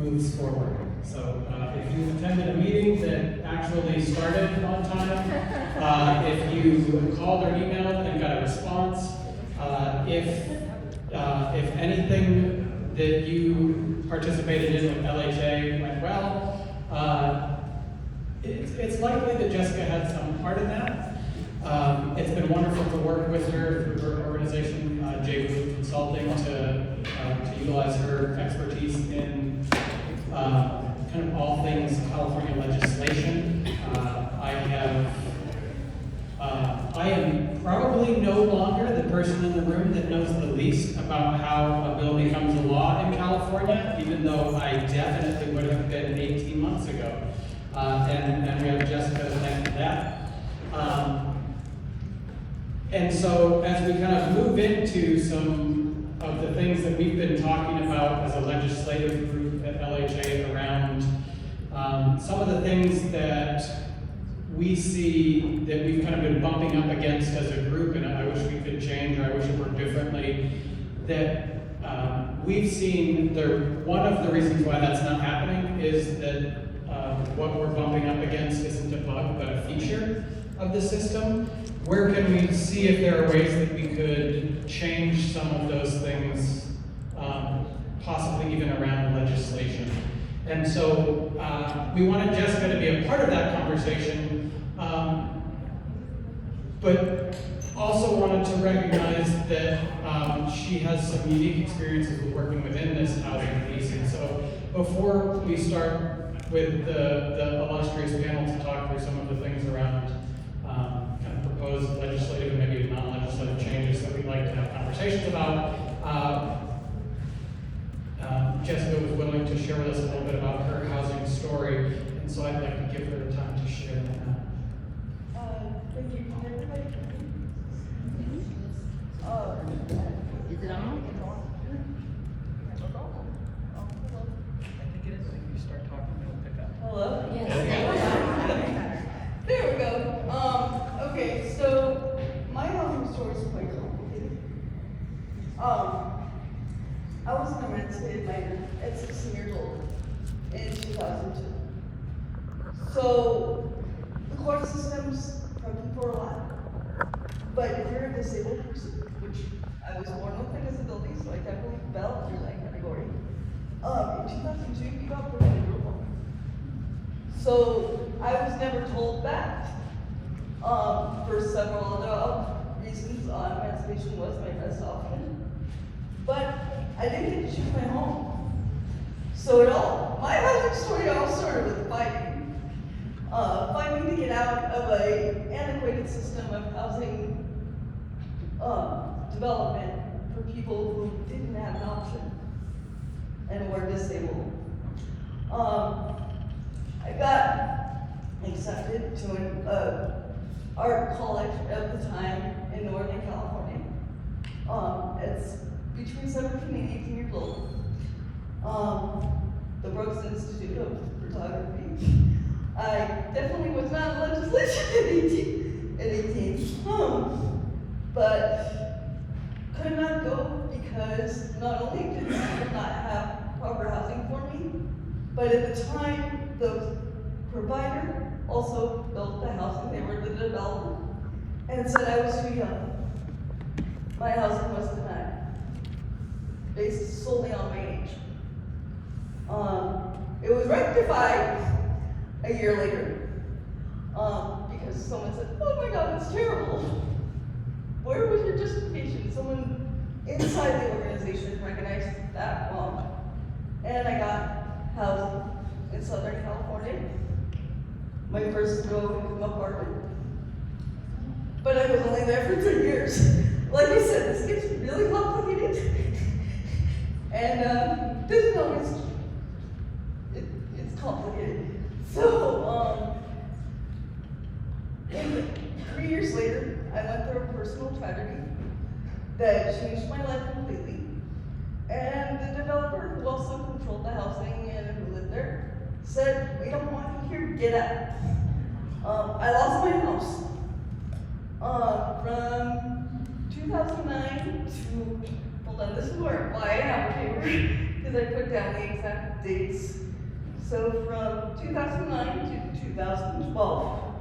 moves forward. So if you attended a meeting that actually started on time, if you called or emailed and got a response, if anything that you participated in with LHA went well, it's likely that Jessica had some part in that. It's been wonderful to work with her through her organization, J Group Consulting, to utilize her expertise in kind of all things California legislation. I am probably no longer the person in the room that knows the least about how a bill becomes a law in California, even though I definitely would have been 18 months ago. And we have Jessica to thank for that. And so as we kind of move into some of the things that we've been talking about as a legislative group at LHA around some of the things that we see that we've kind of been bumping up against as a group, and I wish we could change, or I wish it worked differently, that we've seen one of the reasons why that's not happening is that what we're bumping up against isn't a bug, but a feature of the system. Where can we see if there are ways that we could change some of those things, possibly even around legislation? And so we wanted Jessica to be a part of that conversation, but also wanted to recognize that she has some unique experiences with working within this housing piece. And so before we start with the illustrious panel to talk through some of the things around kind of proposed legislative and maybe non-legislative changes that we'd like to have conversations about, Jessica was willing to share with us a little bit about her housing story, and so I'd like to give her the time to share that now. Thank you. Can everybody hear me? Is it on? I think it is. I think you start talking, it'll pick up. Hello? Yes. There we go. Okay, so my housing story is quite complicated. I was an emancipated minor at 16 years old in 2002. So the court system's broken for a lot. But if you're a disabled person, which I was born with a disability, so I definitely fell through that category. In 2002, you got promoted to a woman. So I was never told that. For several other reasons, emancipation was my best option. But I didn't get to choose my home. So my housing story all started with fighting. Fighting to get out of an antiquated system of housing development for people who didn't have an option and were disabled. I got accepted to an art college at the time in Northern California. It's between 17 and 18 years old. The Brooks Institute of Photography. I definitely was not in legislation at 18. But could not go because not only did the school not have proper housing for me, but at the time, the provider also built the housing. They were the developer, and said I was too young. My housing was denied, based solely on my age. It was rectified a year later, because someone said, "Oh my God, it's terrible. Where was your justification?" Someone inside the organization recognized that wrong, and I got housing in Southern California. My first low-income apartment, but I was only there for 3 years. Like I said, this gets really complicated, and this is always it's complicated. So, 3 years later, I went through a personal tragedy that changed my life completely. And the developer who also controlled the housing and who lived there said, "We don't want you here, get out." I lost my house from 2009 to, hold on, this is why I have a paper. because I put down the exact dates. So from 2009 to 2012,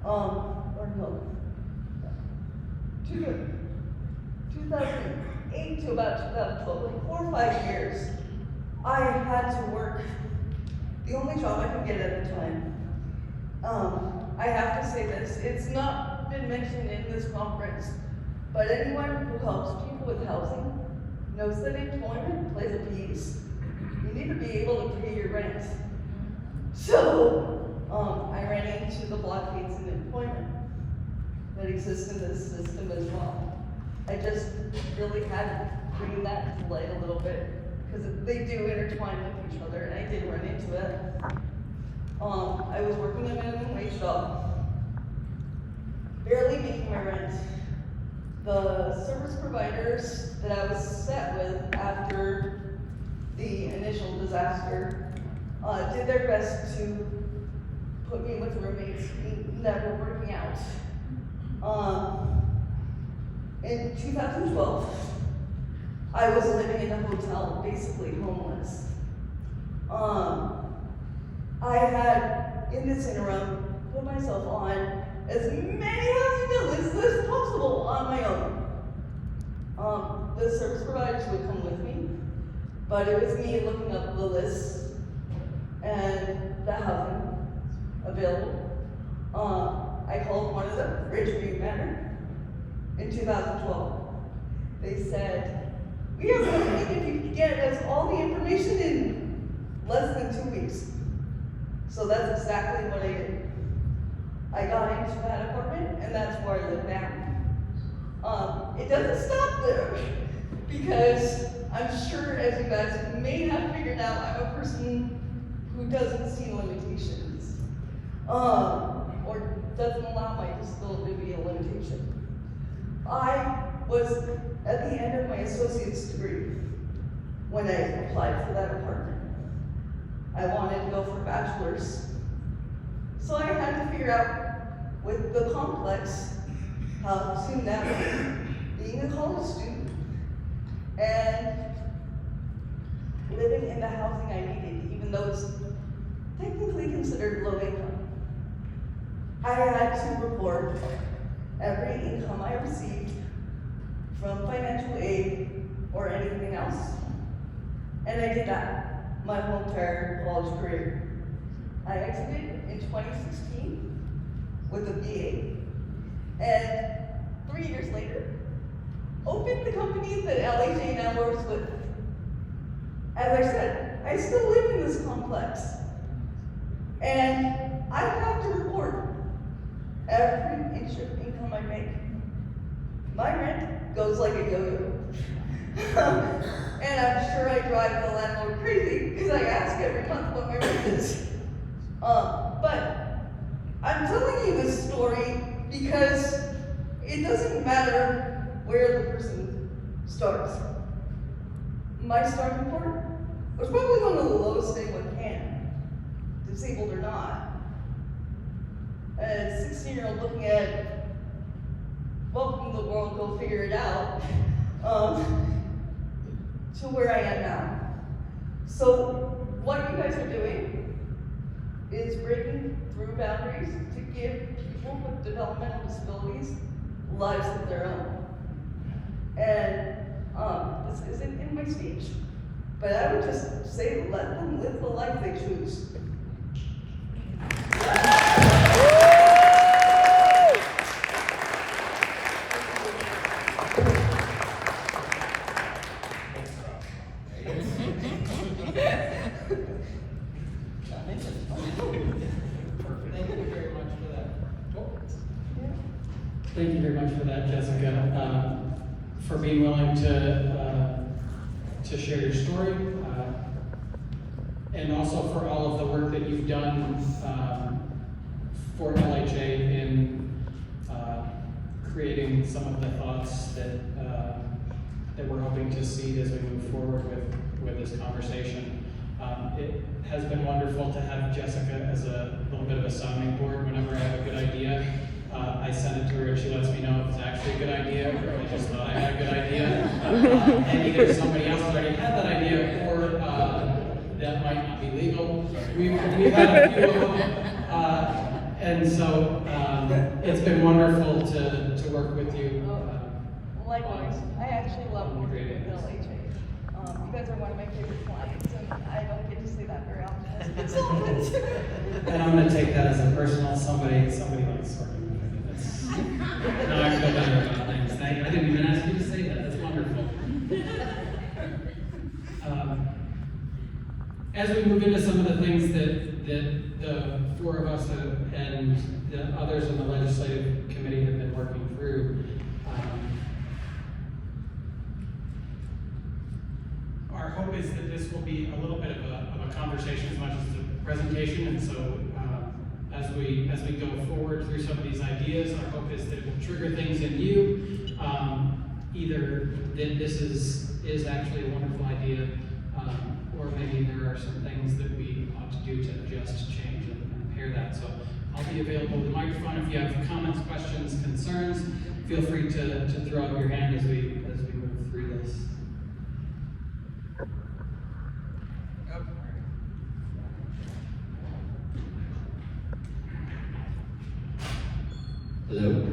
or no, 2008 to about 2012, like 4 or 5 years, I had to work the only job I could get at the time. I have to say this, it's not been mentioned in this conference, but anyone who helps people with housing knows that employment plays a piece. You need to be able to pay your rent. So, I ran into the blockades in employment that exist in this system as well. I just really had to bring that to light a little bit, because they do intertwine with each other, and I did run into it. I was working a minimum wage job, barely making my rent. The service providers that I was set with after the initial disaster did their best to put me with roommates, never working out. In 2012, I was living in a hotel, basically homeless. I had, in this interim, put myself on as many housing lists as possible on my own. The service providers would come with me, but it was me looking up the lists and the housing available. I called one of them, Ridgeview Manor, in 2012. They said, we have something if you can get us all the information in less than 2 weeks. So that's exactly what I did. I got into that apartment, and that's where I live now. It doesn't stop there, because I'm sure, as you guys may have figured out, I'm a person who doesn't see limitations, or doesn't allow my disability to be a limitation. I was at the end of my associate's degree when I applied for that apartment. I wanted to go for a bachelor's. So I had to figure out with the complex how to navigate being a college student and living in the housing I needed, even though it's technically considered low income. I had to report every income I received from financial aid or anything else. And I did that my whole entire college career. I exited in 2016 with a BA. And 3 years later, opened the company that LHA now works with. As I said, I still live in this complex. And I have to report every inch of income I make. My rent goes like a yo-yo. And I'm sure I drive the landlord crazy because I ask every month what my rent is. But I'm telling you this story because it doesn't matter where the person starts. My starting point was probably one of the lowest anyone can, disabled or not. A 16-year-old looking at welcome to the world, go figure it out, to where I am now. So what you guys are doing is breaking through boundaries to give people with developmental disabilities lives of their own. And this isn't in my speech, but I would just say let them live the life they choose. Thank you very much for that, Jessica, for being willing to share your story, and also for all of the work that you've done for LHA in creating some of the thoughts that we're hoping to see as we move forward with this conversation. It has been wonderful to have Jessica as a little bit of a sounding board. Whenever I have a good idea, I send it to her and she lets me know if it's actually a good idea or if I just thought I had a good idea. And either somebody else already had that idea or that might not be legal. We've had a few of them. And so, it's been wonderful to work with you. Likewise, I actually love working with LHA. You guys are one of my favorite clients, and I don't get to say that very often as a consultant. And I'm gonna take that as a personal, somebody likes working with me. That's, now I feel better about things. I didn't even ask you to say that, that's wonderful. As we move into some of the things that the four of us and the others in the legislative committee have been working through, our hope is that this will be a little bit of a conversation as much as a presentation, and so as we go forward through some of these ideas, our hope is that it will trigger things in you, either that this is actually a wonderful idea, or maybe there are some things that we ought to do to adjust, change, and pair that. So I'll be available with the microphone. If you have comments, questions, concerns, feel free to throw up your hand as we move through this. Hello.